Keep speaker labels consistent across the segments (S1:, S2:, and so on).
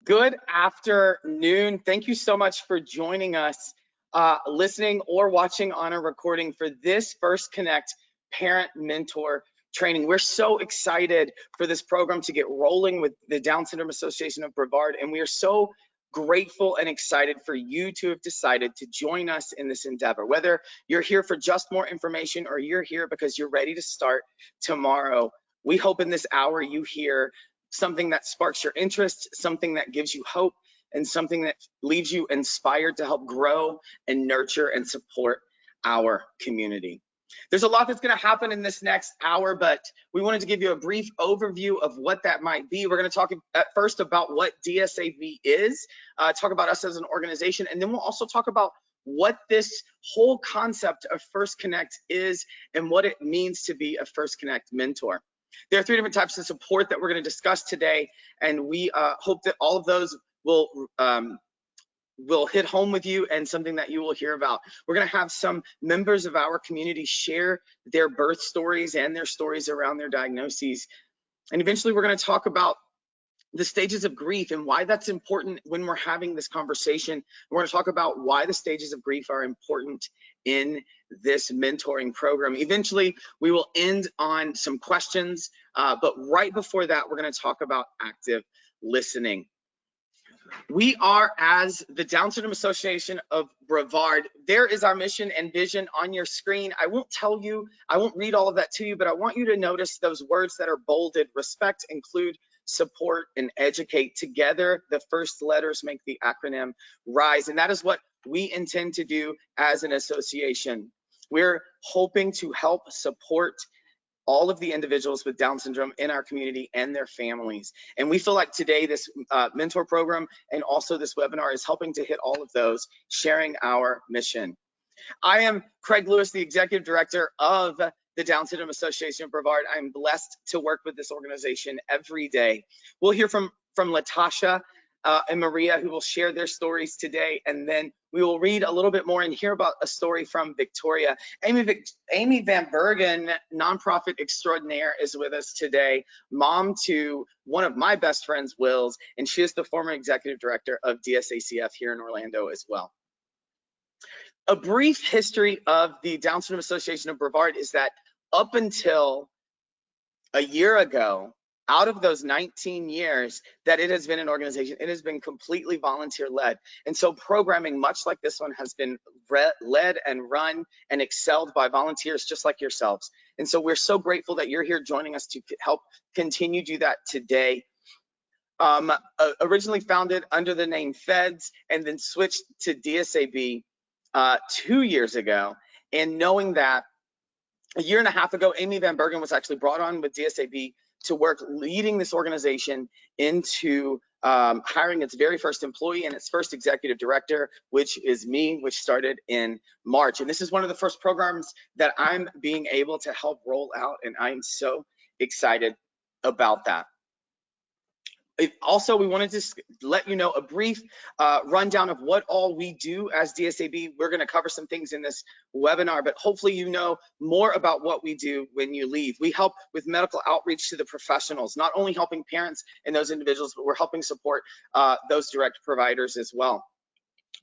S1: Good afternoon. Thank you so much for joining us, listening or watching on a recording for this First Connect Parent Mentor Training. We're so excited for this program to get rolling with the Down Syndrome Association of Brevard, and we are so grateful and excited for you to have decided to join us in this endeavor. Whether you're here for just more information or you're here because you're ready to start tomorrow, we hope in this hour you hear something that sparks your interest, something that gives you hope, and something that leaves you inspired to help grow and nurture and support our community. There's a lot that's going to happen in this next hour, but we wanted to give you a brief overview of what that might be. We're going to talk at first about what DSAB is, talk about us as an organization, and then we'll also talk about what this whole concept of First Connect is and what it means to be a First Connect mentor. There are three different types of support that we're going to discuss today, and we hope that all of those will hit home with you and something that you will hear about. We're going to have some members of our community share their birth stories and their stories around their diagnoses. And eventually we're going to talk about the stages of grief and why that's important when we're having this conversation. We're going to talk about why the stages of grief are important in this mentoring program. Eventually, we will end on some questions, but right before that, we're going to talk about active listening. We are, as the Down Syndrome Association of Brevard, there is our mission and vision on your screen. I won't read all of that to you, but I want you to notice those words that are bolded: respect, include, support, and educate. Together, the first letters make the acronym RISE, and that is what we intend to do as an association. We're hoping to help support all of the individuals with Down syndrome in our community and their families. And we feel like today this mentor program and also this webinar is helping to hit all of those, sharing our mission. I am Craig Lewis, the Executive Director of the Down Syndrome Association of Brevard. I'm blessed to work with this organization every day. We'll hear from Latasha and Maria, who will share their stories today, and then we will read a little bit more and hear about a story from Victoria. Amy Van Bergen, nonprofit extraordinaire, is with us today, mom to one of my best friends, Will's, and she is the former executive director of DSACF here in Orlando as well. A brief history of the Down Syndrome Association of Brevard is that up until a year ago, out of those 19 years that it has been an organization, it has been completely volunteer-led. And so programming much like this one has been led and run and excelled by volunteers just like yourselves. And so we're so grateful that you're here joining us to help continue to do that today. Originally founded under the name Feds and then switched to DSAB 2 years ago. And knowing that a year and a half ago, Amy Van Bergen was actually brought on with DSAB to work leading this organization into hiring its very first employee and its first executive director, which is me, which started in March. And this is one of the first programs that I'm being able to help roll out, and I'm so excited about that. Also, we wanted to let you know a brief rundown of what all we do as DSAB. We're going to cover some things in this webinar, but hopefully you know more about what we do when you leave. We help with medical outreach to the professionals, not only helping parents and those individuals, but we're helping support those direct providers as well.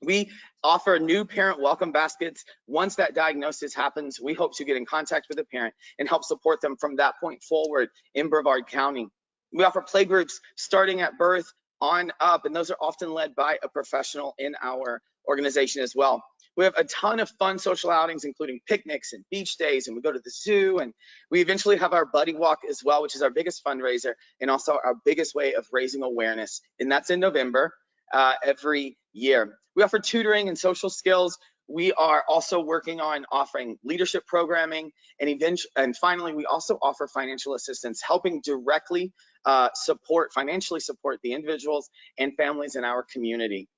S1: We offer new parent welcome baskets. Once that diagnosis happens, we hope to get in contact with the parent and help support them from that point forward in Brevard County. We offer playgroups starting at birth on up, and those are often led by a professional in our organization as well. We have a ton of fun social outings, including picnics and beach days, and we go to the zoo, and we eventually have our buddy walk as well, which is our biggest fundraiser and also our biggest way of raising awareness, and that's in November every year. We offer tutoring and social skills. We are also working on offering leadership programming, and finally, we also offer financial assistance, helping directly financially support the individuals and families in our community.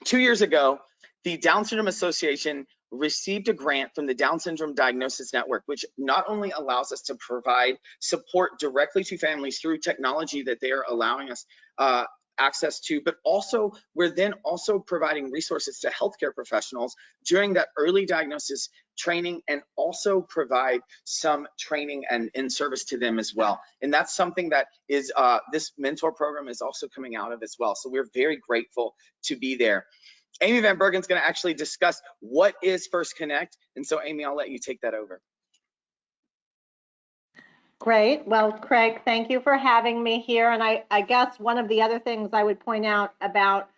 S1: 2 years ago, the Down Syndrome Association received a grant from the Down Syndrome Diagnosis Network, which not only allows us to provide support directly to families through technology that they are allowing us access to, but also we're then also providing resources to healthcare professionals during that early diagnosis training and also provide some training and in service to them as well. And that's something that is this mentor program is also coming out of as well. So we're very grateful to be there. Amy Van Bergen's going to actually discuss what is First Connect. And so, Amy, I'll let you take that over.
S2: Great. Well, Craig, thank you for having me here. And I guess one of the other things I would point out about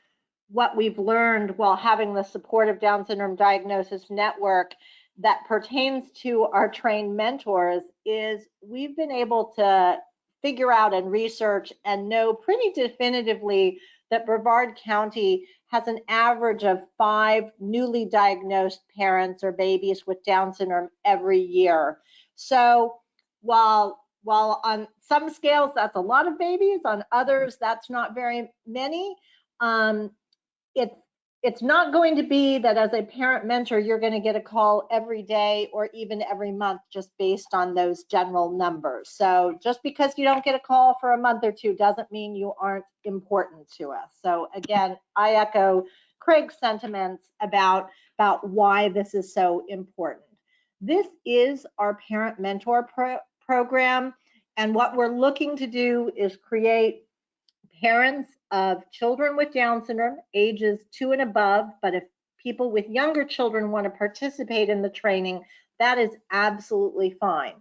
S2: what we've learned while having the Supportive Down Syndrome Diagnosis Network that pertains to our trained mentors is we've been able to figure out and research and know pretty definitively that Brevard County has an average of 5 newly diagnosed parents or babies with Down syndrome every year. So while on some scales that's a lot of babies, on others that's not very many, it's not going to be that as a parent mentor you're going to get a call every day or even every month just based on those general numbers. So just because you don't get a call for a month or two doesn't mean you aren't important to us. So again, I echo Craig's sentiments about why this is so important. This is our parent mentor program, and what we're looking to do is create parents of children with Down syndrome, ages 2 and above, but if people with younger children want to participate in the training, that is absolutely fine.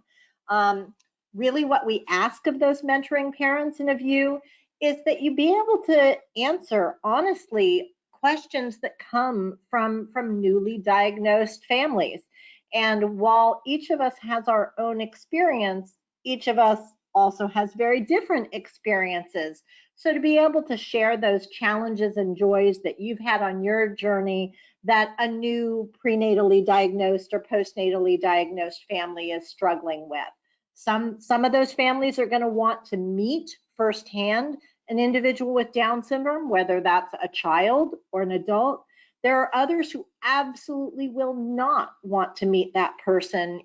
S2: Really what we ask of those mentoring parents and of you is that you be able to answer honestly questions that come from newly diagnosed families. And while each of us has our own experience, each of us also has very different experiences. So to be able to share those challenges and joys that you've had on your journey that a new prenatally diagnosed or postnatally diagnosed family is struggling with. Some of those families are going to want to meet firsthand an individual with Down syndrome, whether that's a child or an adult. There are others who absolutely will not want to meet that person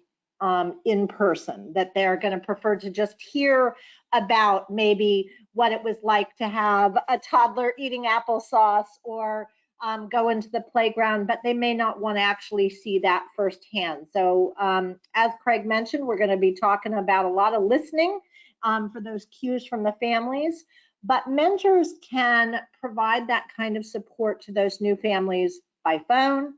S2: in person, that they're going to prefer to just hear about maybe what it was like to have a toddler eating applesauce or go into the playground, but they may not want to actually see that firsthand. So as Craig mentioned, we're going to be talking about a lot of listening for those cues from the families, but mentors can provide that kind of support to those new families by phone,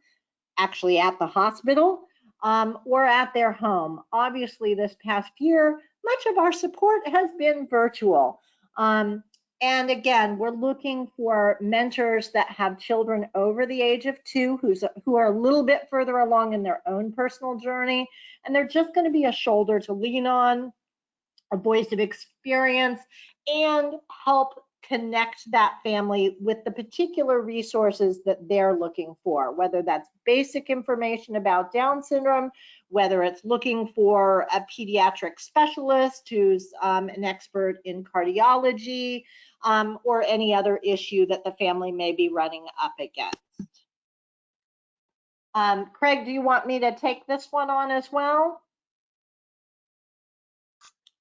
S2: actually at the hospital, or at their home. Obviously, this past year, much of our support has been virtual. And again, we're looking for mentors that have children over the age of 2 who are a little bit further along in their own personal journey, and they're just going to be a shoulder to lean on, a voice of experience, and help connect that family with the particular resources that they're looking for, whether that's basic information about Down syndrome, whether it's looking for a pediatric specialist who's an expert in cardiology, or any other issue that the family may be running up against. Craig, do you want me to take this one on as well?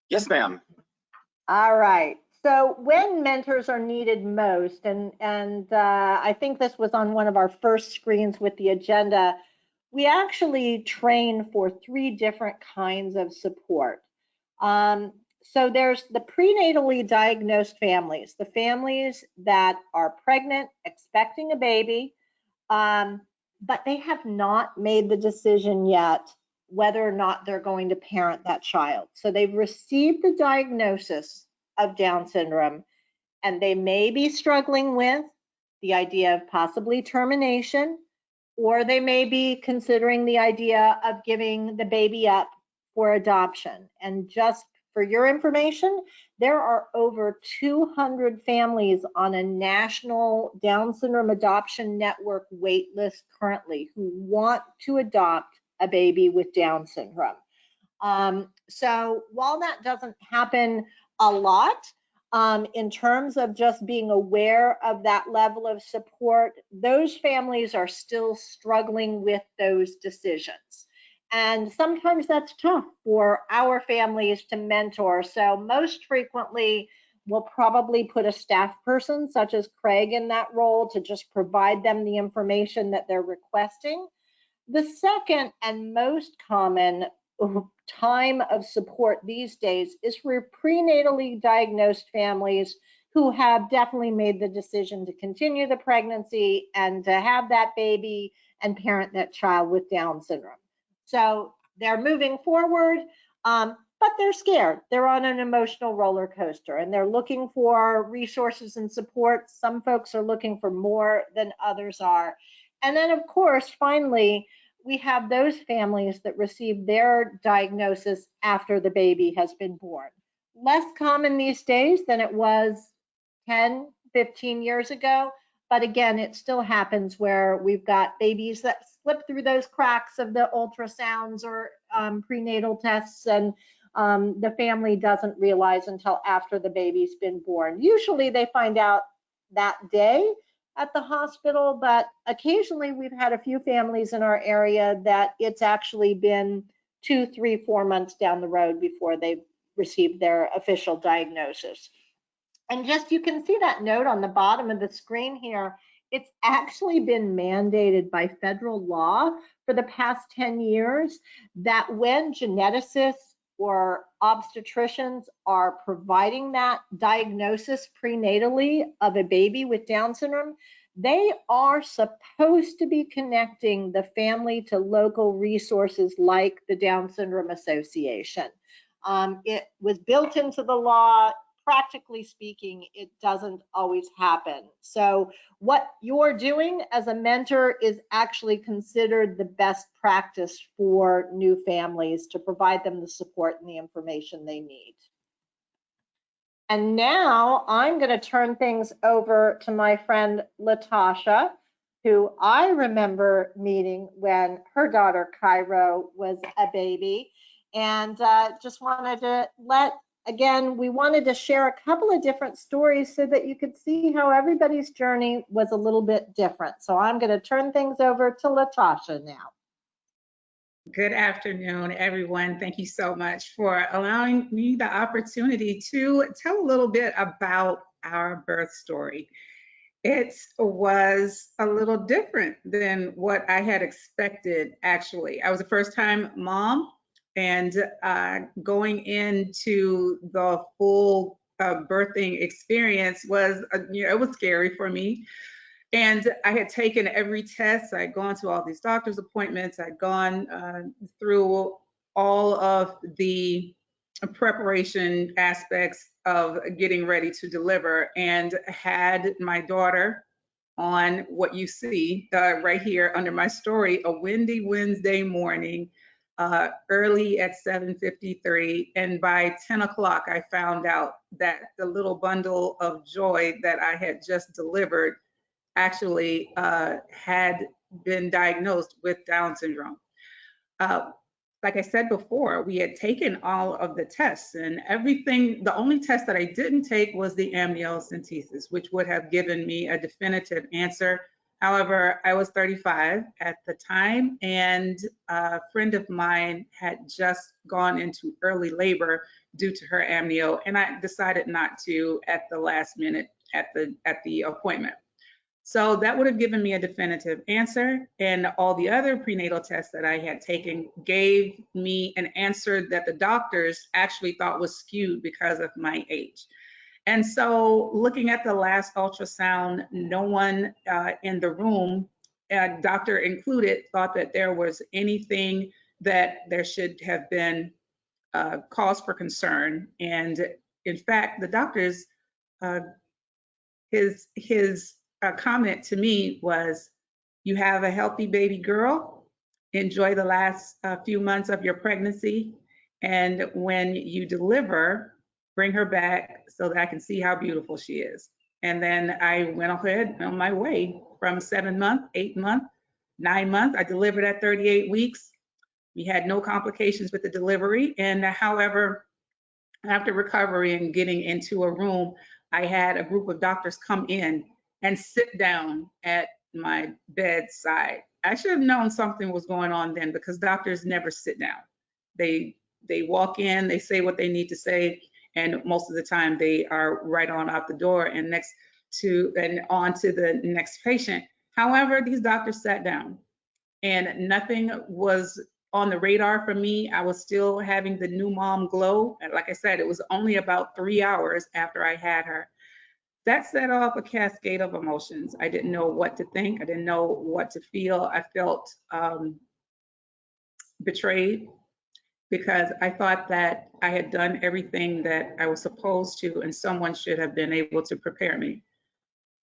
S1: Yes, ma'am.
S2: All right. So when mentors are needed most, and I think this was on one of our first screens with the agenda, we actually train for 3 different kinds of support. So there's the prenatally diagnosed families, the families that are pregnant, expecting a baby, but they have not made the decision yet whether or not they're going to parent that child. So they've received the diagnosis of Down syndrome, and they may be struggling with the idea of possibly termination, or they may be considering the idea of giving the baby up for adoption. And just for your information, there are over 200 families on a national Down syndrome adoption network wait list currently who want to adopt a baby with Down syndrome. So while that doesn't happen a lot, in terms of just being aware of that level of support, those families are still struggling with those decisions. And sometimes that's tough for our families to mentor. So most frequently, we'll probably put a staff person such as Craig in that role to just provide them the information that they're requesting. The second and most common time of support these days is for prenatally diagnosed families who have definitely made the decision to continue the pregnancy and to have that baby and parent that child with Down syndrome. So they're moving forward, but they're scared. They're on an emotional roller coaster and they're looking for resources and support. Some folks are looking for more than others are. And then, of course, finally, we have those families that receive their diagnosis after the baby has been born. Less common these days than it was 10, 15 years ago. But again, it still happens where we've got babies that slip through those cracks of the ultrasounds or prenatal tests, and the family doesn't realize until after the baby's been born. Usually they find out that day at the hospital, but occasionally we've had a few families in our area that it's actually been 2, 3, 4 months down the road before they've received their official diagnosis. And just, you can see that note on the bottom of the screen here. It's actually been mandated by federal law for the past 10 years that when geneticists or obstetricians are providing that diagnosis prenatally of a baby with Down syndrome, they are supposed to be connecting the family to local resources like the Down Syndrome Association. It was built into the law. Practically speaking, it doesn't always happen. So what you're doing as a mentor is actually considered the best practice for new families to provide them the support and the information they need. And now I'm going to turn things over to my friend Latasha, who I remember meeting when her daughter Cairo was a baby, and just wanted to we wanted to share a couple of different stories so that you could see how everybody's journey was a little bit different. So I'm going to turn things over to Latasha now.
S3: Good afternoon, everyone. Thank you so much for allowing me the opportunity to tell a little bit about our birth story. It was a little different than what I had expected, actually. I was a first-time mom, and going into the full birthing experience was, it was scary for me. And I had taken every test. I'd gone to all these doctor's appointments. I'd gone through all of the preparation aspects of getting ready to deliver, and had my daughter on what you see right here under my story, a windy Wednesday morning, early at 7:53. And by 10 o'clock, I found out that the little bundle of joy that I had just delivered actually had been diagnosed with Down syndrome. Like I said before, we had taken all of the tests and everything. The only test that I didn't take was the amniocentesis, which would have given me a definitive answer. However, I was 35 at the time, and a friend of mine had just gone into early labor due to her amnio, and I decided not to at the last minute at the appointment. So that would have given me a definitive answer, and all the other prenatal tests that I had taken gave me an answer that the doctors actually thought was skewed because of my age. And so looking at the last ultrasound, no one in the room, doctor included, thought that there was anything that there should have been cause for concern. And in fact, the doctors, his comment to me was, "You have a healthy baby girl. Enjoy the last few months of your pregnancy. And when you deliver, bring her back so that I can see how beautiful she is." And then I went ahead on my way from 7 months, 8 months, 9 months. I delivered at 38 weeks. We had no complications with the delivery. And however, after recovery and getting into a room, I had a group of doctors come in and sit down at my bedside. I should have known something was going on then, because doctors never sit down. They walk in, they say what they need to say, and most of the time they are right on out the door and on to the next patient. However, these doctors sat down and nothing was on the radar for me. I was still having the new mom glow. And like I said, it was only about 3 hours after I had her. That set off a cascade of emotions. I didn't know what to think. I didn't know what to feel. I felt betrayed because I thought that I had done everything that I was supposed to, and someone should have been able to prepare me.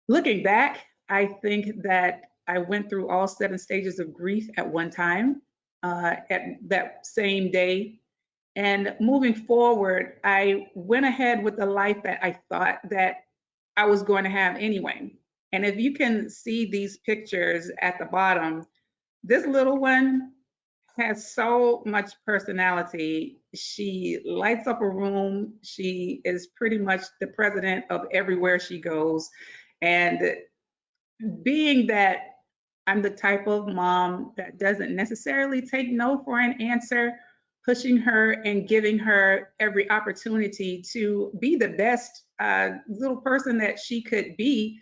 S3: Looking back, I think that I went through all 7 stages of grief at one time, at that same day. And moving forward, I went ahead with the life that I thought that I was going to have anyway. And if you can see these pictures at the bottom, this little one has so much personality. She lights up a room. She is pretty much the president of everywhere she goes. And being that I'm the type of mom that doesn't necessarily take no for an answer, pushing her and giving her every opportunity to be the best little person that she could be,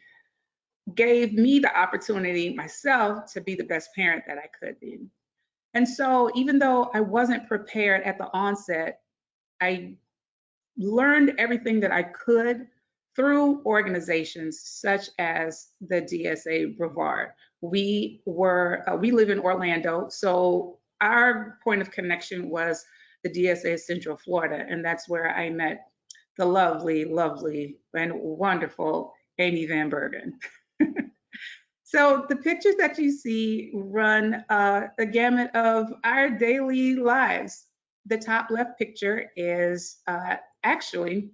S3: gave me the opportunity myself to be the best parent that I could be. And so even though I wasn't prepared at the onset, I learned everything that I could through organizations such as the DSA Brevard. We live in Orlando, so our point of connection was the DSA Central Florida, and that's where I met the lovely, lovely, and wonderful Amy Van Bergen. So the pictures that you see run the gamut of our daily lives. The top left picture is actually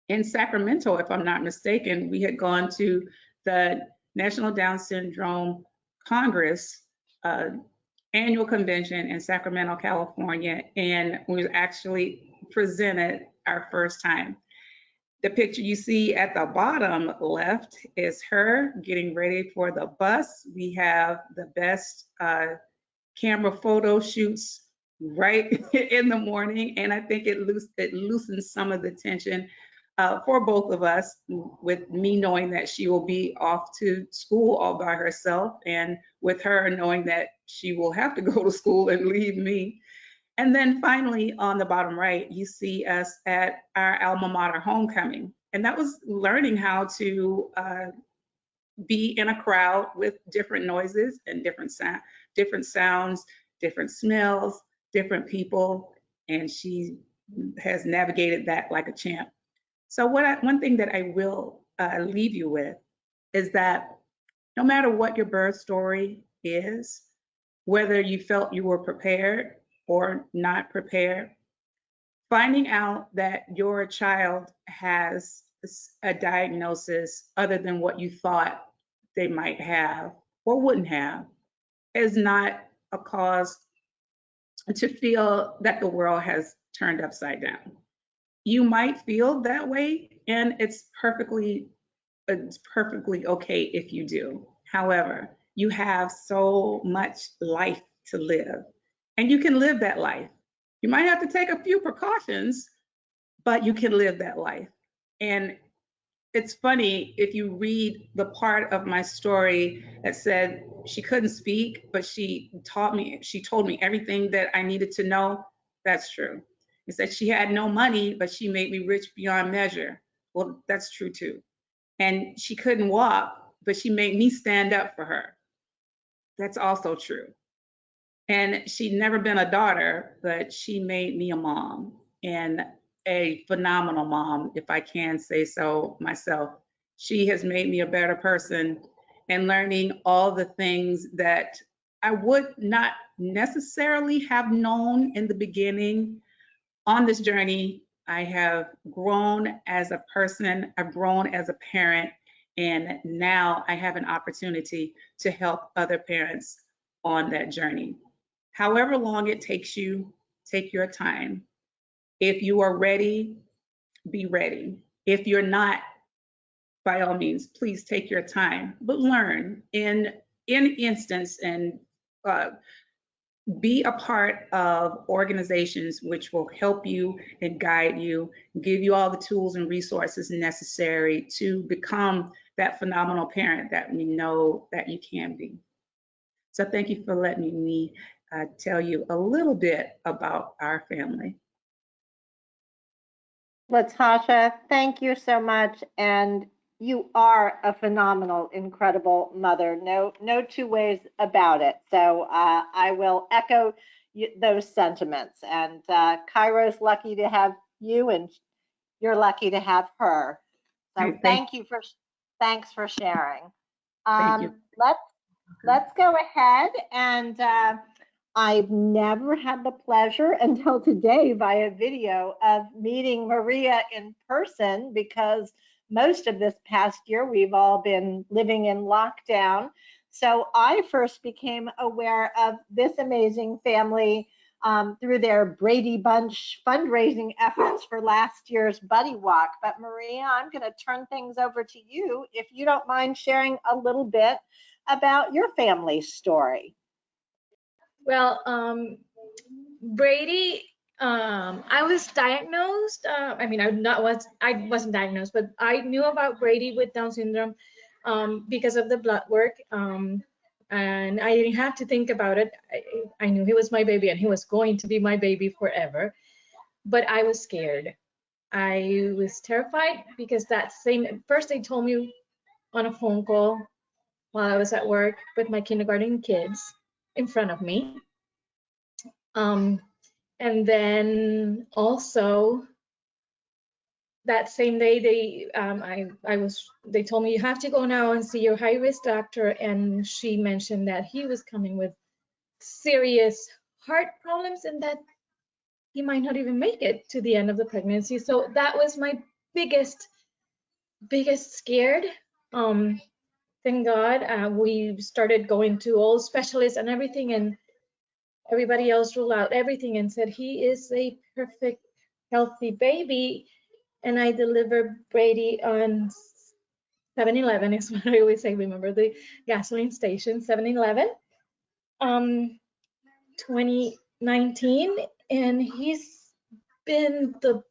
S3: in Sacramento, if I'm not mistaken. We had gone to the National Down Syndrome Congress annual convention in Sacramento, California, and we actually presented our first time. The picture you see at the bottom left is her getting ready for the bus. We have the best camera photo shoots right in the morning, and I think it loosens some of the tension for both of us, with me knowing that she will be off to school all by herself, and with her knowing that she will have to go to school and leave me. And then finally, on the bottom right, you see us at our alma mater homecoming. And that was learning how to be in a crowd with different noises and different sounds, different smells, different people. And she has navigated that like a champ. So one thing that I will leave you with is that no matter what your birth story is, whether you felt you were prepared or not prepared, finding out that your child has a diagnosis other than what you thought they might have or wouldn't have is not a cause to feel that the world has turned upside down. You might feel that way, and it's perfectly okay if you do. However, you have so much life to live, and you can live that life. You might have to take a few precautions, but you can live that life. And it's funny, if you read the part of my story that said she couldn't speak, but she told me everything that I needed to know, that's true. It said she had no money, but she made me rich beyond measure. Well, that's true too. And she couldn't walk, but she made me stand up for her. That's also true. And she'd never been a daughter, but she made me a mom, and a phenomenal mom, if I can say so myself. She has made me a better person, and learning all the things that I would not necessarily have known in the beginning. On this journey, I have grown as a person, I've grown as a parent, and now I have an opportunity to help other parents on that journey. However long it takes you, take your time. If you are ready, be ready. If you're not, by all means, please take your time, but learn in instance and be a part of organizations which will help you and guide you, give you all the tools and resources necessary to become that phenomenal parent that we know that you can be. So thank you for letting me tell you a little bit about our family.
S2: Latasha, thank you so much. And you are a phenomenal, incredible mother. No two ways about it. So I will echo those sentiments. And Cairo's lucky to have you, and you're lucky to have her. So
S3: Right,
S2: thanks for sharing.
S3: thank you.
S2: Let's go ahead, and I've never had the pleasure until today via video of meeting Maria in person, because most of this past year we've all been living in lockdown. So I first became aware of this amazing family through their Brady Bunch fundraising efforts for last year's Buddy Walk. But Maria, I'm going to turn things over to you if you don't mind sharing a little bit about your family's story.
S4: Well, Brady, I was diagnosed. I wasn't diagnosed, but I knew about Brady with Down syndrome because of the blood work. And I didn't have to think about it. I knew he was my baby, and he was going to be my baby forever. But I was scared. I was terrified because first they told me on a phone call while I was at work with my kindergarten kids in front of me. And then also that same day they told me, you have to go now and see your high risk doctor, and she mentioned that he was coming with serious heart problems and that he might not even make it to the end of the pregnancy. So that was my biggest scared. Thank God we started going to all specialists and everything, and everybody else ruled out everything and said he is a perfect healthy baby. And I delivered Brady on 7-Eleven is what I always say. Remember the gasoline station, 7-Eleven, 2019, and he's been the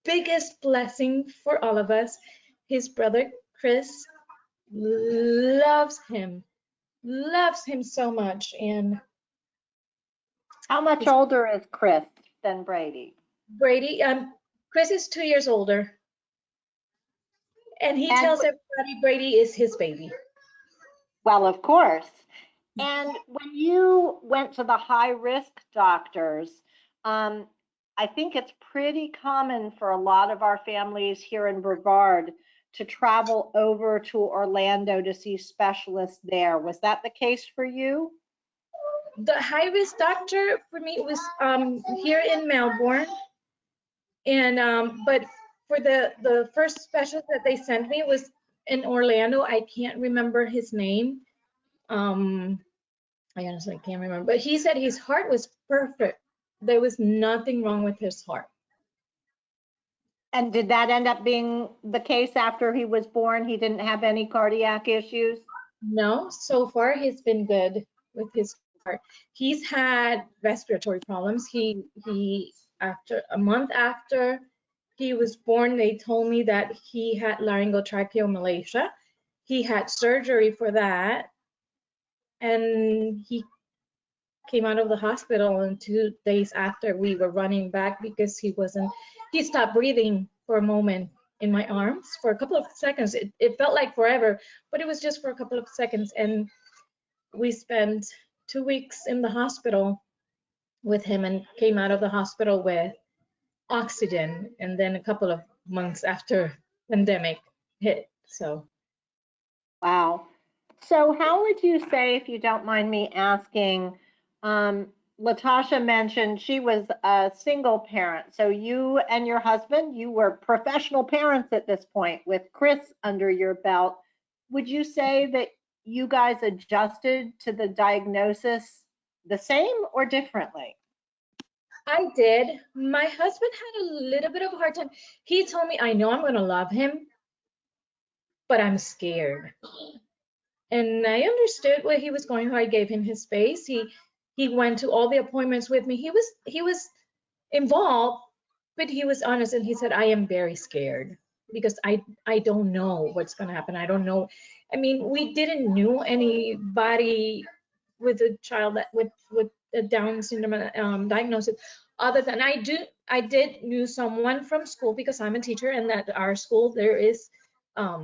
S4: biggest blessing for all of us. His brother Chris loves him so much. And
S2: How much older is Chris than Brady?
S4: Brady, Chris is 2 years older, and he tells everybody Brady is his baby.
S2: Well, of course. And when you went to the high risk doctors, I think it's pretty common for a lot of our families here in Brevard to travel over to Orlando to see specialists there. Was that the case for you?
S4: The high risk doctor for me was here in Melbourne, and but for the first specialist that they sent me was in Orlando. I can't remember his name. I honestly can't remember, but he said his heart was perfect. There was nothing wrong with his heart.
S2: And did that end up being the case after he was born? He didn't have any cardiac issues?
S4: No, so far he's been good with his heart. He's had respiratory problems. He after a month after he was born, they told me that he had laryngotracheomalacia. He had surgery for that, and he came out of the hospital, and 2 days after we were running back because he stopped breathing for a moment in my arms for a couple of seconds. It felt like forever, but it was just for a couple of seconds. And we spent 2 weeks in the hospital with him and came out of the hospital with oxygen. And then a couple of months after pandemic hit. So.
S2: Wow. So how would you say, if you don't mind me asking, Latasha mentioned she was a single parent. So you and your husband, you were professional parents at this point with Chris under your belt. Would you say that you guys adjusted to the diagnosis the same or differently?
S4: I did. My husband had a little bit of a hard time. He told me, I know I'm going to love him, but I'm scared. And I understood where he was going through. I gave him his space. He went to all the appointments with me. He was involved, but he was honest, and he said, I am very scared because I don't know what's going to happen. I don't know. I mean, we didn't know anybody with a child that with a Down syndrome diagnosis. Other than I did knew someone from school because I'm a teacher, and at our school there is a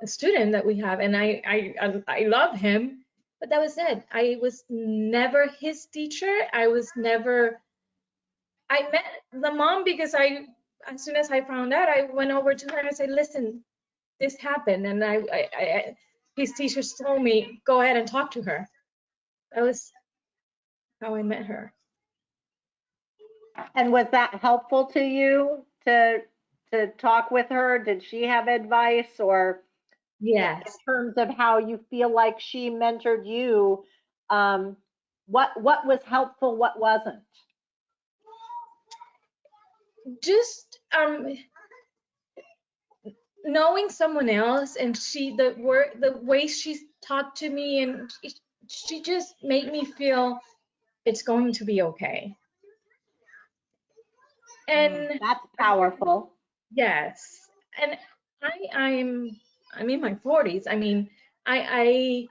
S4: student that we have, and I love him, but that was it. I was never his teacher. I met the mom because as soon as I found out, I went over to her and I said, listen, this happened, and his teachers told me, go ahead and talk to her. That was how I met her.
S2: And was that helpful to you to talk with her? Did she have advice, or
S4: Yes.
S2: in terms of how you feel like she mentored you, what was helpful, what wasn't?
S4: Just knowing someone else, and the way she talked to me, and she just made me feel it's going to be okay. And
S2: That's powerful.
S4: yes, and I'm in my 40s. I mean, I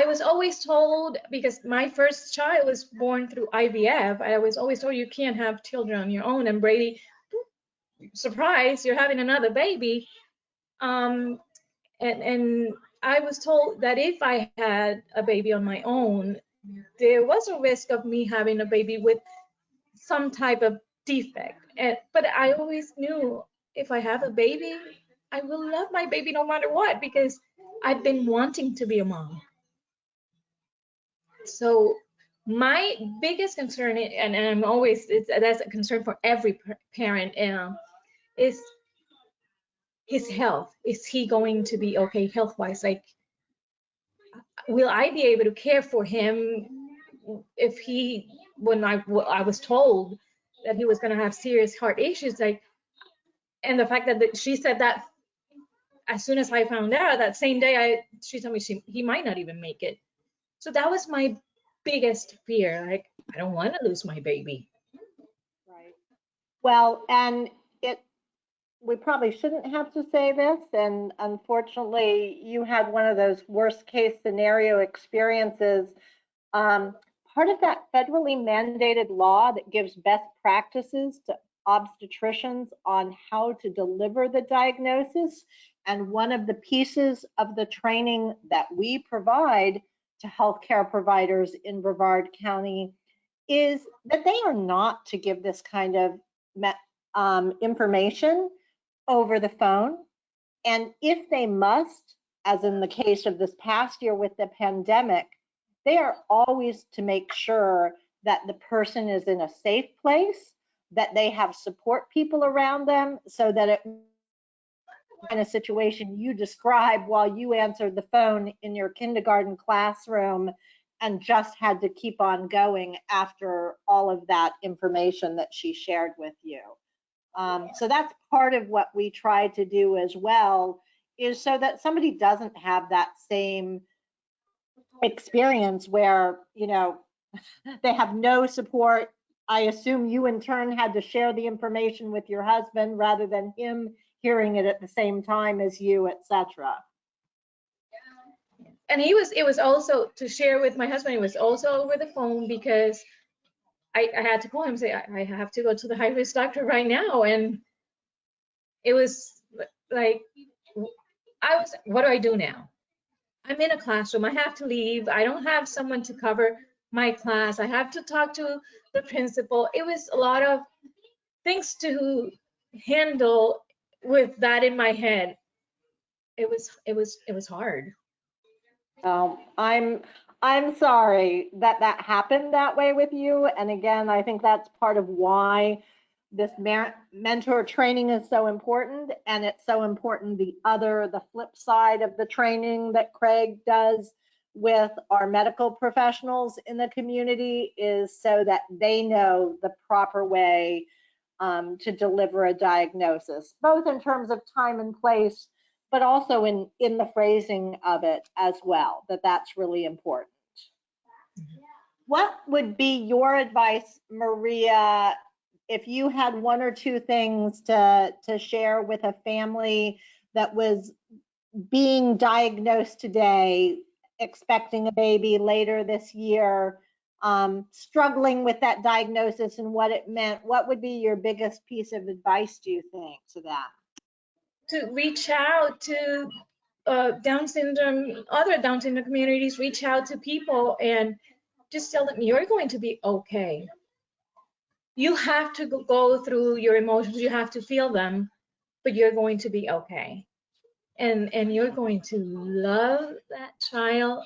S4: was always told, because my first child was born through IVF, I was always told you can't have children on your own. And Brady, surprise, you're having another baby. And I was told that if I had a baby on my own, there was a risk of me having a baby with some type of defect. But I always knew if I have a baby, I will love my baby no matter what, because I've been wanting to be a mom. So my biggest concern, and I'm always, that's a concern for every parent, is his health. Is he going to be okay health-wise? Like, will I be able to care for him if when I was told that he was going to have serious heart issues, like, and the fact that she said that as soon as I found out, that same day, she told me he might not even make it. So that was my biggest fear. Like, I don't want to lose my baby.
S2: Right. Well, and we probably shouldn't have to say this, and unfortunately, you had one of those worst case scenario experiences. Part of that federally mandated law that gives best practices to obstetricians on how to deliver the diagnosis, and one of the pieces of the training that we provide to healthcare providers in Brevard County is that they are not to give this kind of information over the phone. And if they must, as in the case of this past year with the pandemic, they are always to make sure that the person is in a safe place, that they have support people around them, so that it in a situation you described while you answered the phone in your kindergarten classroom and just had to keep on going after all of that information that she shared with you. So that's part of what we try to do as well, is so that somebody doesn't have that same experience where, they have no support. I assume you in turn had to share the information with your husband rather than him hearing it at the same time as you, etc.
S4: And it was also to share with my husband. It was also over the phone, because I had to call him and say, I have to go to the high risk doctor right now. And it was like, what do I do now? I'm in a classroom. I have to leave. I don't have someone to cover my class. I have to talk to the principal. It was a lot of things to handle with that in my head. It was hard.
S2: I'm sorry that happened that way with you. And again, I think that's part of why this mentor training is so important. And it's so important, the flip side of the training that Craig does with our medical professionals in the community is so that they know the proper way to deliver a diagnosis, both in terms of time and place, but also in the phrasing of it as well, that's really important. What would be your advice, Maria, if you had one or two things to share with a family that was being diagnosed today, expecting a baby later this year, struggling with that diagnosis and what it meant, what would be your biggest piece of advice, do you think, to them?
S4: To reach out to Down syndrome, other Down syndrome communities, reach out to people and just tell them you're going to be okay. You have to go through your emotions, you have to feel them, but you're going to be okay. And you're going to love that child.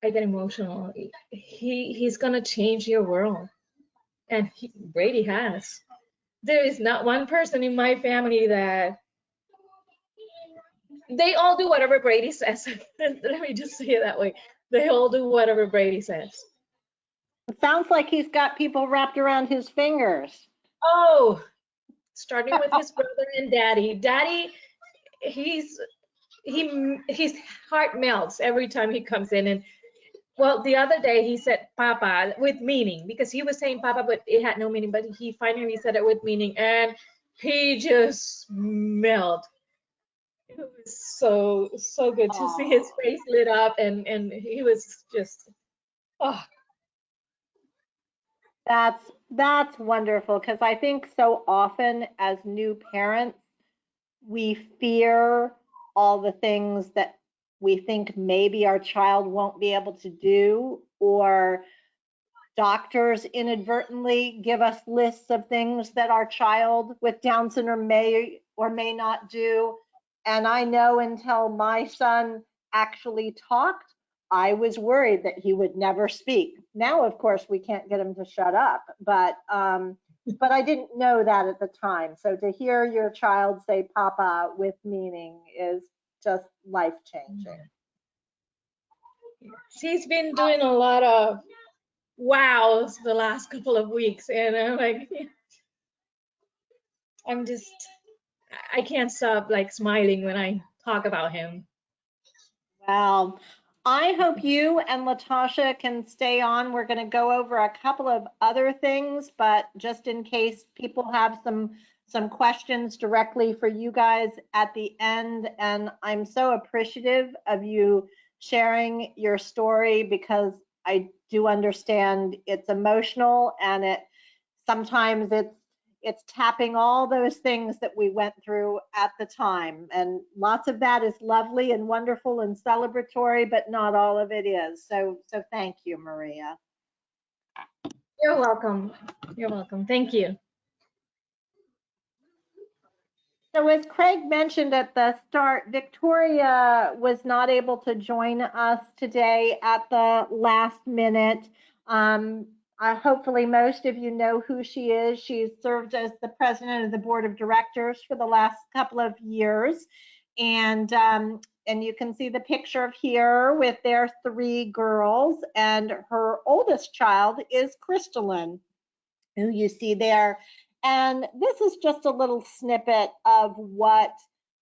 S4: I get emotional. He's gonna change your world, and Brady has. There is not one person in my family that they all do whatever Brady says. Let me just say it that way. They all do whatever Brady says.
S2: It sounds like he's got people wrapped around his fingers.
S4: Oh, starting with his brother and daddy. Daddy, his heart melts every time he comes in. And well, the other day he said Papa with meaning, because he was saying Papa, but it had no meaning. But he finally said it with meaning, and he just melted. It was so good to see his face lit up, and he was just, oh.
S2: That's wonderful, because I think so often as new parents, we fear all the things that we think maybe our child won't be able to do, or doctors inadvertently give us lists of things that our child with Down syndrome may or may not do. And I know until my son actually talked, I was worried that he would never speak. Now, of course, we can't get him to shut up, but I didn't know that at the time. So to hear your child say Papa with meaning is just life-changing.
S4: He's been doing a lot of wows the last couple of weeks, and I'm like, I can't stop like smiling when I talk about him.
S2: Well, I hope you and Latasha can stay on. We're going to go over a couple of other things, but just in case people have some questions directly for you guys at the end. And I'm so appreciative of you sharing your story, because I do understand it's emotional, and sometimes it's tapping all those things that we went through at the time. And lots of that is lovely and wonderful and celebratory, but not all of it is. So thank you, Maria.
S4: You're welcome. You're welcome. Thank you.
S2: So as Craig mentioned at the start, Victoria was not able to join us today at the last minute. Hopefully most of you know who she is. She's served as the president of the board of directors for the last couple of years. And you can see the picture here with their 3 girls, and her oldest child is Crystalline, who you see there. And this is just a little snippet of what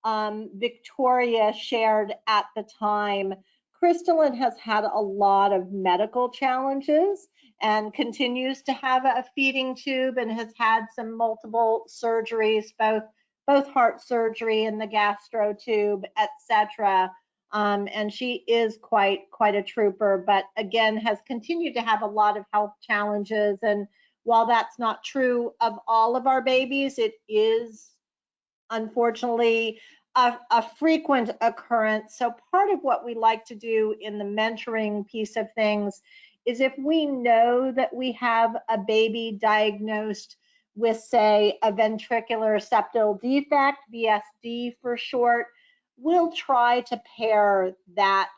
S2: Victoria shared at the time. Crystalline has had a lot of medical challenges and continues to have a feeding tube, and has had some multiple surgeries, both heart surgery and the gastro tube, etc. And she is quite a trooper, but again has continued to have a lot of health challenges. And while that's not true of all of our babies, it is unfortunately a frequent occurrence. So part of what we like to do in the mentoring piece of things is, if we know that we have a baby diagnosed with, say, a ventricular septal defect, VSD for short, we'll try to pair that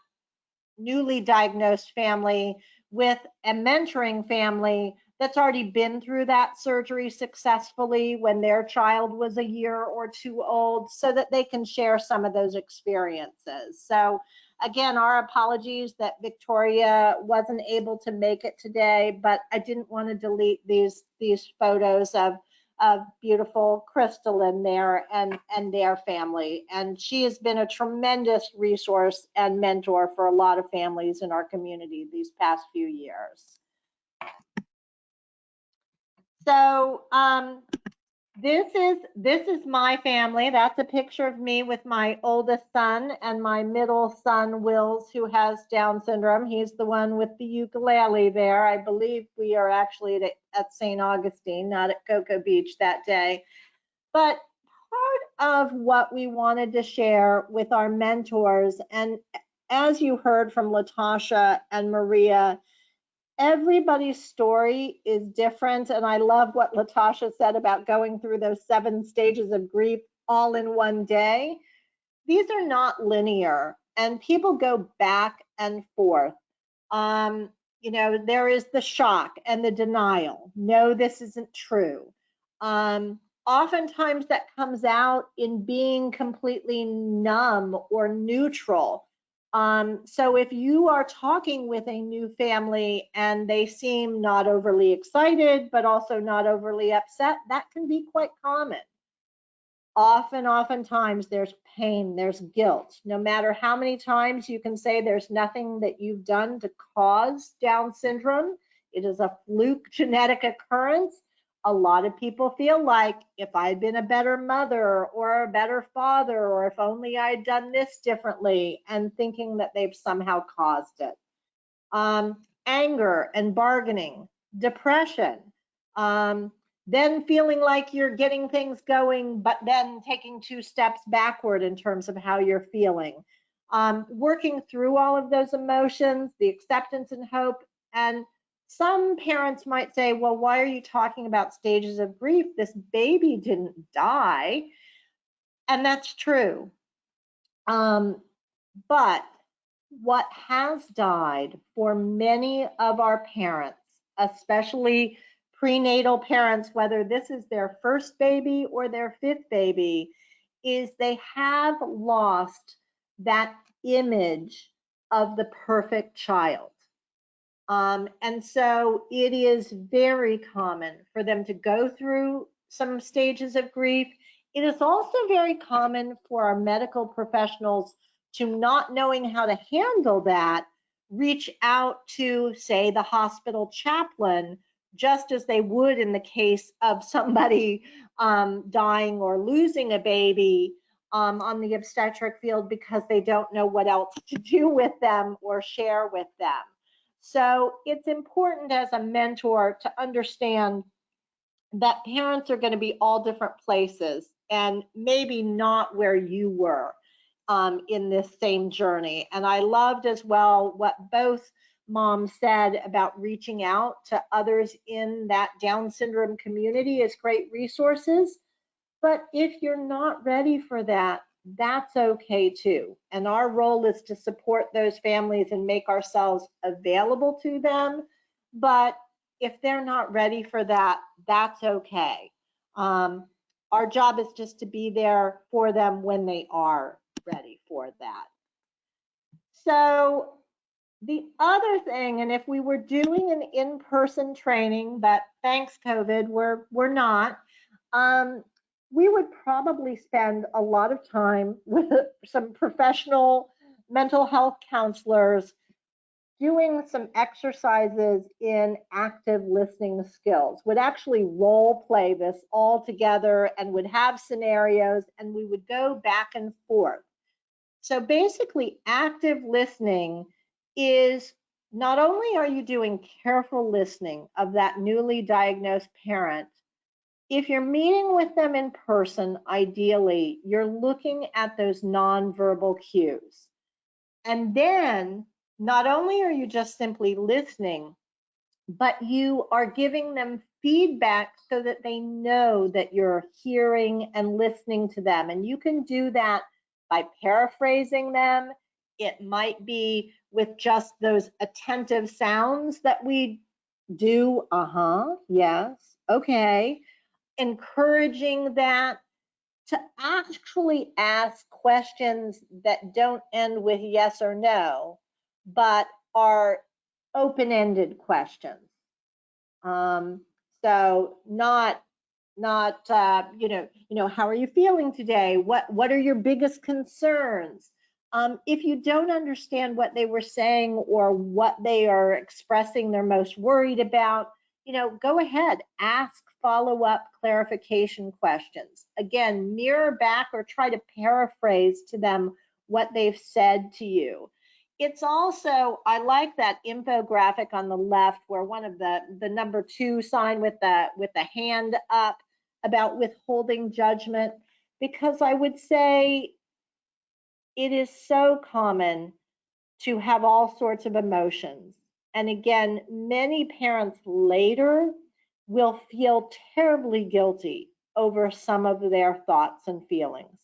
S2: newly diagnosed family with a mentoring family that's already been through that surgery successfully when their child was a year or 2 old, so that they can share some of those experiences. So again, our apologies that Victoria wasn't able to make it today, but I didn't want to delete these photos of beautiful Crystalline there and their family. And she has been a tremendous resource and mentor for a lot of families in our community these past few years. So This is my family. That's a picture of me with my oldest son and my middle son, Wills, who has Down syndrome. He's the one with the ukulele there. I believe we are actually at St. Augustine, not at Cocoa Beach that day. But part of what we wanted to share with our mentors, and as you heard from Latasha and Maria, everybody's story is different. And I love what Latasha said about going through those 7 stages of grief all in one day. These are not linear, and people go back and forth. You know, there is the shock and the denial. No, this isn't true. Oftentimes that comes out in being completely numb or neutral. So if you are talking with a new family and they seem not overly excited, but also not overly upset, that can be quite common. Oftentimes there's pain, there's guilt. No matter how many times you can say there's nothing that you've done to cause Down syndrome, it is a fluke genetic occurrence. A lot of people feel like if I'd been a better mother or a better father, or if only I'd done this differently, and thinking that they've somehow caused it. Anger and bargaining, depression, then feeling like you're getting things going, but then taking 2 steps backward in terms of how you're feeling. Working through all of those emotions, the acceptance and hope. And some parents might say, well, why are you talking about stages of grief? This baby didn't die. And that's true. But what has died for many of our parents, especially prenatal parents, whether this is their first baby or their 5th baby, is they have lost that image of the perfect child. And so it is very common for them to go through some stages of grief. It is also very common for our medical professionals to, not knowing how to handle that, reach out to, say, the hospital chaplain, just as they would in the case of somebody dying or losing a baby on the obstetric field, because they don't know what else to do with them or share with them. So it's important as a mentor to understand that parents are going to be all different places, and maybe not where you were in this same journey. And I loved as well what both moms said about reaching out to others in that Down syndrome community as great resources. But if you're not ready for that, that's okay too. And our role is to support those families and make ourselves available to them. But if they're not ready for that, that's okay. Our job is just to be there for them when they are ready for that. So the other thing, and if we were doing an in-person training, but thanks COVID, we're not, we would probably spend a lot of time with some professional mental health counselors doing some exercises in active listening skills. Would actually role play this all together and would have scenarios, and we would go back and forth. So basically, active listening is not only are you doing careful listening of that newly diagnosed parent, if you're meeting with them in person, ideally, you're looking at those nonverbal cues. And then not only are you just simply listening, but you are giving them feedback so that they know that you're hearing and listening to them. And you can do that by paraphrasing them. It might be with just those attentive sounds that we do, yes, okay. Encouraging that, to actually ask questions that don't end with yes or no, but are open-ended questions. So not how are you feeling today? What are your biggest concerns? If you don't understand what they were saying or what they are expressing they're most worried about, go ahead, ask follow-up clarification questions. Again, mirror back or try to paraphrase to them what they've said to you. It's also, I like that infographic on the left where one of the number 2 sign with the hand up about withholding judgment, because I would say it is so common to have all sorts of emotions. And again, many parents later will feel terribly guilty over some of their thoughts and feelings.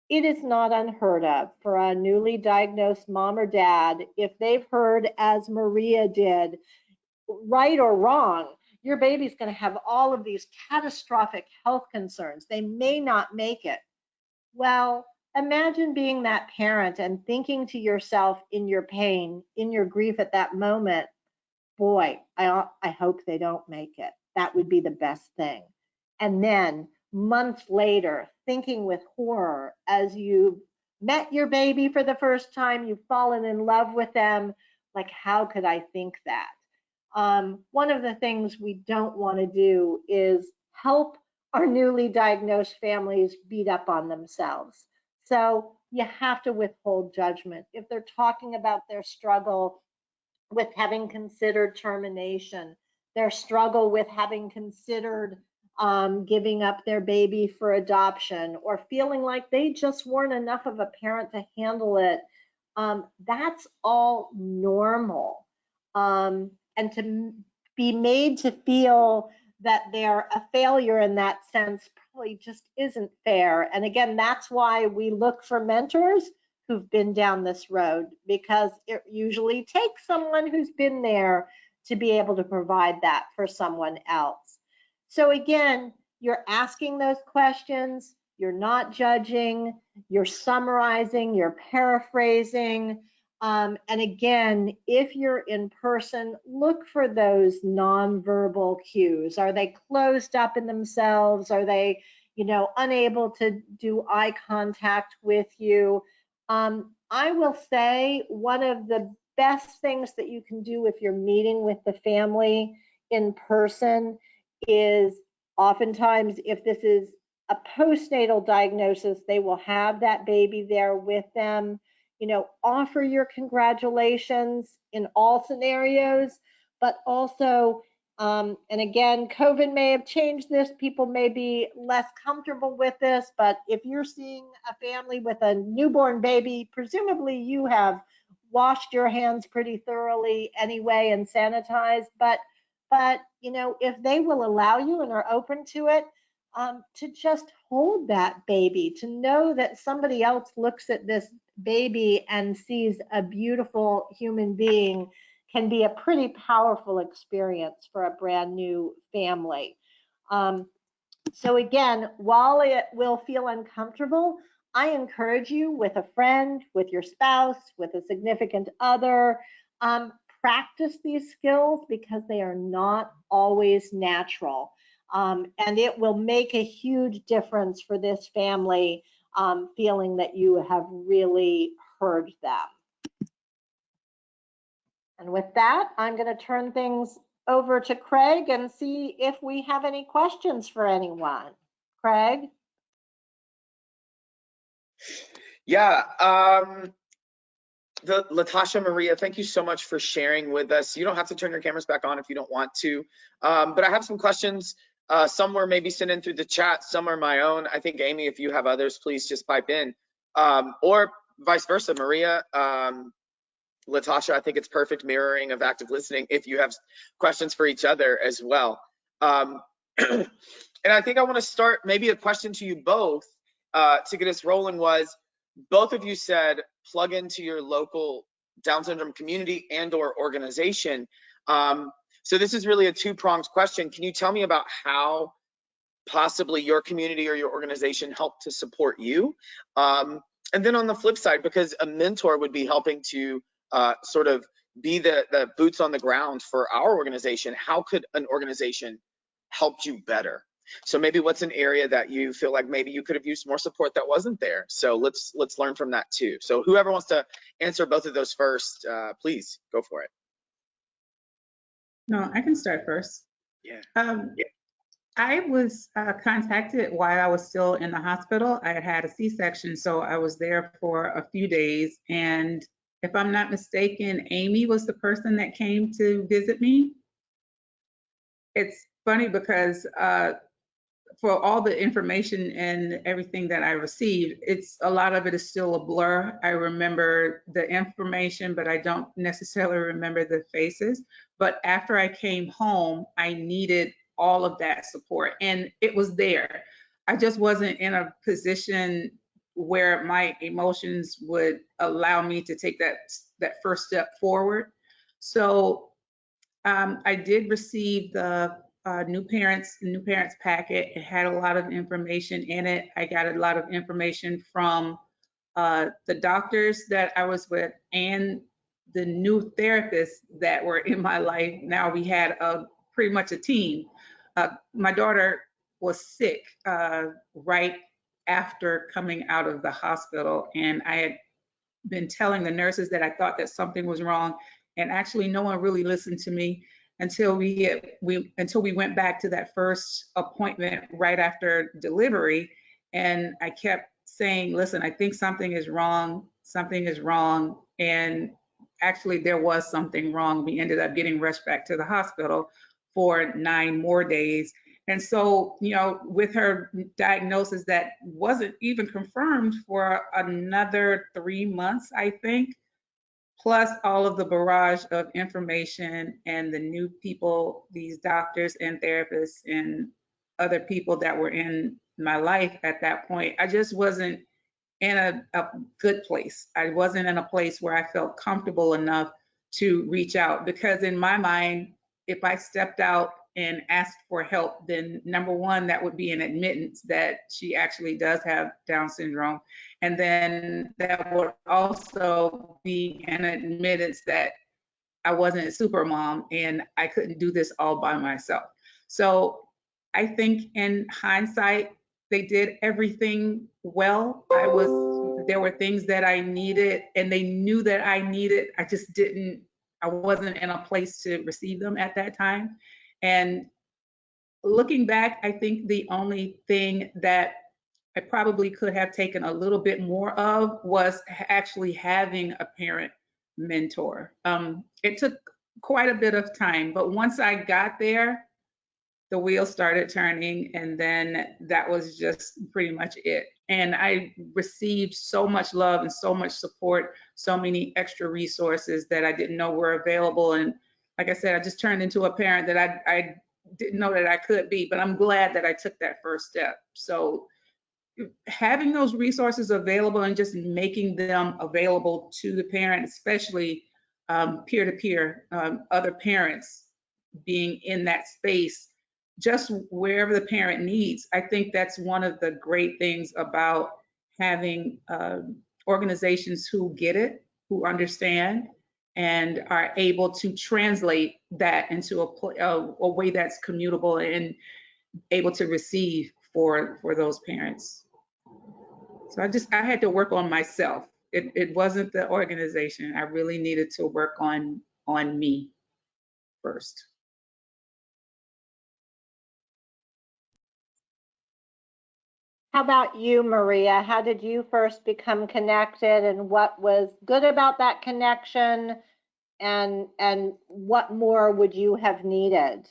S2: It is not unheard of for a newly diagnosed mom or dad, if they've heard, as Maria did, right or wrong, your baby's going to have all of these catastrophic health concerns. They may not make it. Well, imagine being that parent and thinking to yourself in your pain, in your grief at that moment, boy, I hope they don't make it. That would be the best thing. And then months later, thinking with horror as you've met your baby for the first time, you've fallen in love with them, like, how could I think that? One of the things we don't want to do is help our newly diagnosed families beat up on themselves. So you have to withhold judgment. If they're talking about their struggle with having considered termination, their struggle with having considered giving up their baby for adoption, or feeling like they just weren't enough of a parent to handle it, that's all normal. And to be made to feel that they're a failure in that sense probably just isn't fair. And again, that's why we look for mentors who've been down this road, because it usually takes someone who's been there to be able to provide that for someone else. So again, you're asking those questions, you're not judging, you're summarizing, you're paraphrasing. And again, if you're in person, look for those nonverbal cues. Are they closed up in themselves? Are they, unable to do eye contact with you? I will say one of the best things that you can do if you're meeting with the family in person is, oftentimes, if this is a postnatal diagnosis, they will have that baby there with them. Offer your congratulations in all scenarios, but also, and again, COVID may have changed this. People may be less comfortable with this, but if you're seeing a family with a newborn baby, presumably you have washed your hands pretty thoroughly anyway and sanitized. But if they will allow you and are open to it, to just hold that baby, to know that somebody else looks at this baby and sees a beautiful human being, can be a pretty powerful experience for a brand new family. So again, while it will feel uncomfortable, I encourage you, with a friend, with your spouse, with a significant other, practice these skills, because they are not always natural. And it will make a huge difference for this family, feeling that you have really heard them. And with that, I'm going to turn things over to Craig and see if we have any questions for anyone. Craig?
S1: Yeah, Latasha, Maria, thank you so much for sharing with us. You don't have to turn your cameras back on if you don't want to, but I have some questions. Some were maybe sent in through the chat, some are my own. I think, Amy, if you have others, please just pipe in, or vice versa. Maria, Latasha, I think it's perfect mirroring of active listening if you have questions for each other as well. And I think I want to start, maybe a question to you both to get us rolling was, both of you said plug into your local Down syndrome community and or organization. So this is really a two-pronged question. Can you tell me about how possibly your community or your organization helped to support you? And then on the flip side, because a mentor would be helping to sort of be the boots on the ground for our organization, how could an organization help you better? So maybe what's an area that you feel like maybe you could have used more support that wasn't there? So let's learn from that too. So whoever wants to answer both of those first, please go for it.
S3: No, I can start first.
S1: Yeah.
S3: I was contacted while I was still in the hospital. I had had a C-section, so I was there for a few days. And if I'm not mistaken, Amy was the person that came to visit me. It's funny because for all the information and everything that I received, a lot of it is still a blur. I remember the information, but I don't necessarily remember the faces. But after I came home, I needed all of that support, and it was there. I just wasn't in a position where my emotions would allow me to take that first step forward. So I did receive the new parents packet. It had a lot of information in it. I got a lot of information from the doctors that I was with and the new therapists that were in my life. Now we had pretty much a team. My daughter was sick right after coming out of the hospital, and I had been telling the nurses that I thought that something was wrong, and actually no one really listened to me until we went back to that first appointment right after delivery, and I kept saying, listen, I think something is wrong, and actually there was something wrong. We ended up getting rushed back to the hospital for 9 more days. And so, with her diagnosis that wasn't even confirmed for another 3 months, I think, plus all of the barrage of information and the new people, these doctors and therapists and other people that were in my life at that point, I just wasn't in a good place. I wasn't in a place where I felt comfortable enough to reach out, because in my mind, if I stepped out and asked for help, then number one, that would be an admittance that she actually does have Down syndrome. And then that would also be an admittance that I wasn't a super mom and I couldn't do this all by myself. So I think in hindsight, they did everything well. There were things that I needed and they knew that I needed. I wasn't in a place to receive them at that time. And looking back, I think the only thing that I probably could have taken a little bit more of was actually having a parent mentor. It took quite a bit of time, but once I got there, the wheels started turning, and then that was just pretty much it. And I received so much love and so much support, so many extra resources that I didn't know were available. And like I said, I just turned into a parent that I didn't know that I could be, but I'm glad that I took that first step. So having those resources available and just making them available to the parent, especially peer-to-peer, other parents being in that space, just wherever the parent needs. I think that's one of the great things about having organizations who get it, who understand, and are able to translate that into a way that's commutable and able to receive for those parents. So I had to work on myself. It wasn't the organization. I really needed to work on me first.
S2: How about you, Maria? How did you first become connected, and what was good about that connection, and what more would you have needed?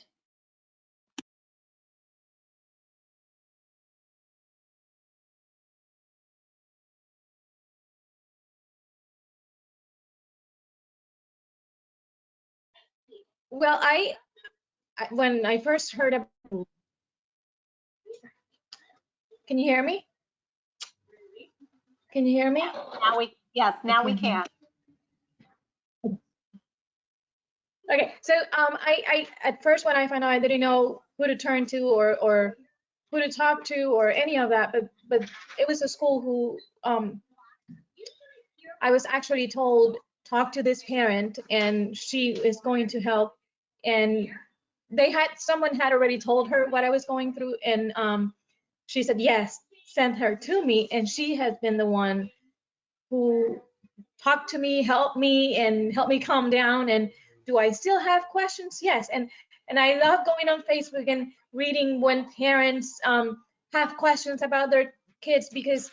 S4: Well, when I first heard of, can you hear me? Can you hear me?
S2: Now we can.
S4: Okay, so I at first when I found out, I didn't know who to turn to or who to talk to or any of that, but it was a school who I was actually told, talk to this parent and she is going to help. And someone had already told her what I was going through, and she said yes, send her to me, and she has been the one who talked to me, helped me, and helped me calm down. And do I still have questions? Yes. And And I love going on Facebook and reading when parents have questions about their kids, because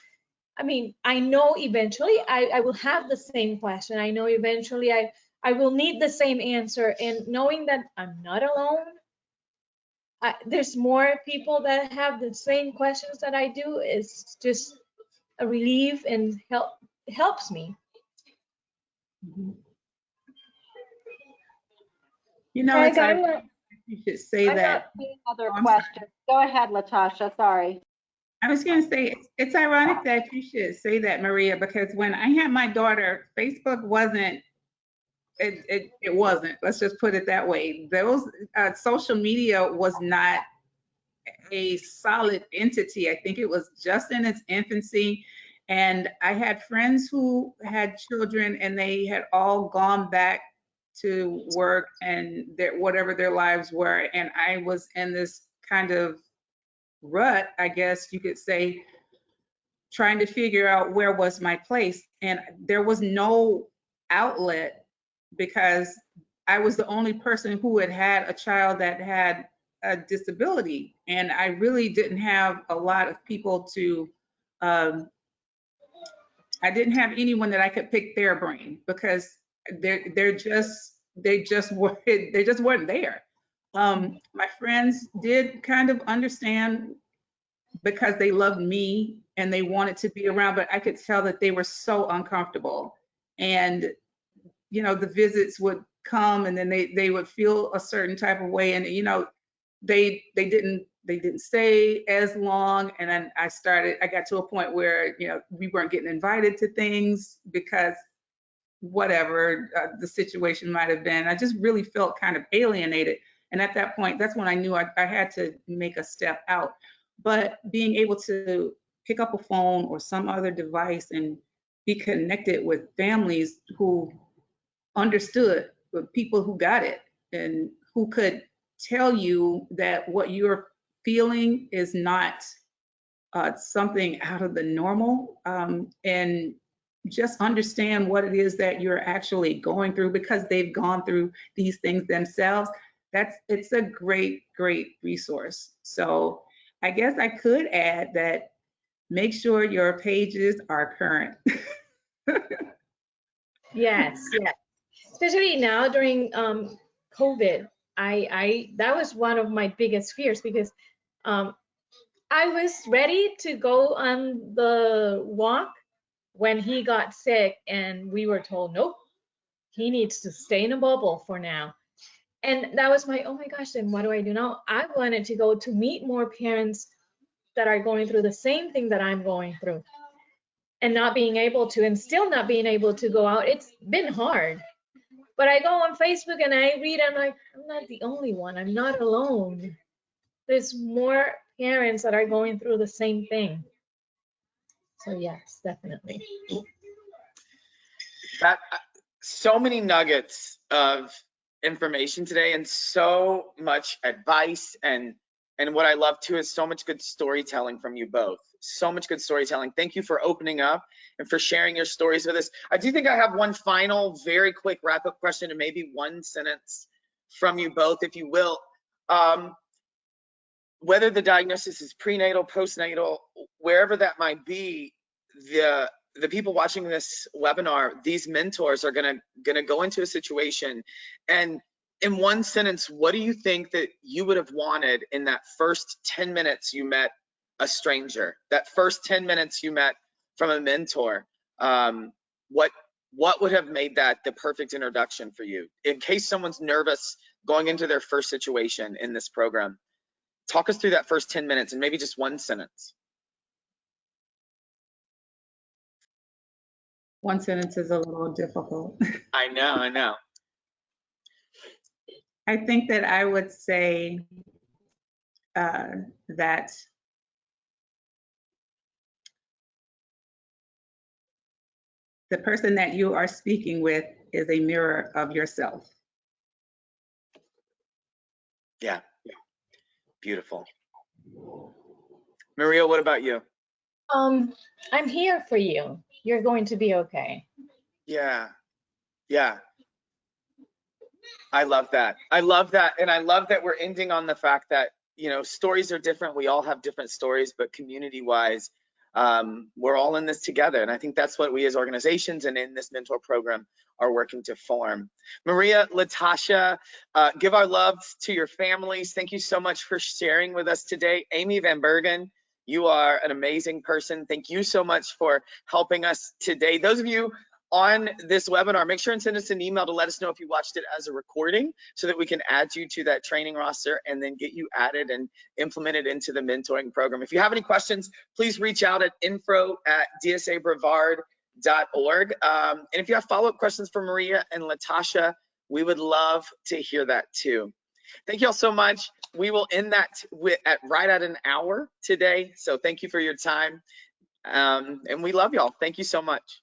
S4: I mean, I know eventually I will have the same question. I know eventually I will need the same answer. And knowing that I'm not alone, there's more people that have the same questions that I do, is just a relief and helps me.
S3: You know,
S2: Craig,
S3: it's ironic you should say
S2: I'm
S3: that.
S2: not seeing other
S3: Oh, I'm sorry.
S2: questions. Go ahead, Latasha, sorry.
S3: I was going to say, it's ironic that you should say that, Maria, because when I had my daughter, Facebook wasn't, it wasn't, let's just put it that way. Those social media was not a solid entity. I think it was just in its infancy. And I had friends who had children and they had all gone back to work and whatever their lives were. And I was in this kind of rut, I guess you could say, trying to figure out where was my place. And there was no outlet because I was the only person who had had a child that had a disability. And I really didn't have a lot of people to, I didn't have anyone that I could pick their brain because they just weren't there. My friends did kind of understand because they loved me and they wanted to be around, but I could tell that they were so uncomfortable. And, you know, the visits would come and then they would feel a certain type of way. And, you know, they didn't stay as long. And then I got to a point where, you know, we weren't getting invited to things because whatever the situation might have been. I just really felt kind of alienated. And at that point, that's when I knew I had to make a step out. But being able to pick up a phone or some other device and be connected with families who understood, with people who got it and who could tell you that what you're feeling is not something out of the normal, and just understand what it is that you're actually going through because they've gone through these things themselves. It's a great resource. So I guess I could add that make sure your pages are current.
S4: Yes, yes. Especially now during COVID, that was one of my biggest fears, because I was ready to go on the walk when he got sick, and we were told, nope, he needs to stay in a bubble for now. And that was oh my gosh, then what do I do now? I wanted to go to meet more parents that are going through the same thing that I'm going through, and not being able to, and still not being able to go out. It's been hard. But I go on Facebook and I read, I'm like, I'm not the only one. I'm not alone. There's more parents that are going through the same thing. So yes, definitely.
S1: That so many nuggets of information today, and so much advice, and what I love too is so much good storytelling from you both. So much good storytelling. Thank you for opening up and for sharing your stories with us. I do think I have one final, very quick wrap-up question, and maybe one sentence from you both, if you will. Whether the diagnosis is prenatal, postnatal, wherever that might be, the people watching this webinar, these mentors are gonna go into a situation, and in one sentence, what do you think that you would have wanted in that first 10 minutes you met a stranger, that first 10 minutes you met from a mentor? What would have made that the perfect introduction for you in case someone's nervous going into their first situation in this program? Talk us through that first 10 minutes and maybe just one sentence.
S3: One sentence is a little difficult.
S1: I know.
S3: I think that I would say that the person that you are speaking with is a mirror of yourself.
S1: Yeah. Beautiful. Maria, what about you?
S4: I'm here for you. You're going to be okay.
S1: Yeah. I love that. I love that. And I love that we're ending on the fact that, you know, stories are different. We all have different stories, but community wise, we're all in this together. And I think that's what we as organizations and in this mentor program are working to form. Maria, Latasha, give our love to your families. Thank you so much for sharing with us today. Amy Van Bergen, you are an amazing person. Thank you so much for helping us today. Those of you on this webinar, make sure and send us an email to let us know if you watched it as a recording so that we can add you to that training roster and then get you added and implemented into the mentoring program. If you have any questions, please reach out at info@dsabrevard.org. And if you have follow-up questions for Maria and Latasha, we would love to hear that too. Thank you all so much. We will end that right at an hour today. So thank you for your time. And we love y'all. Thank you so much.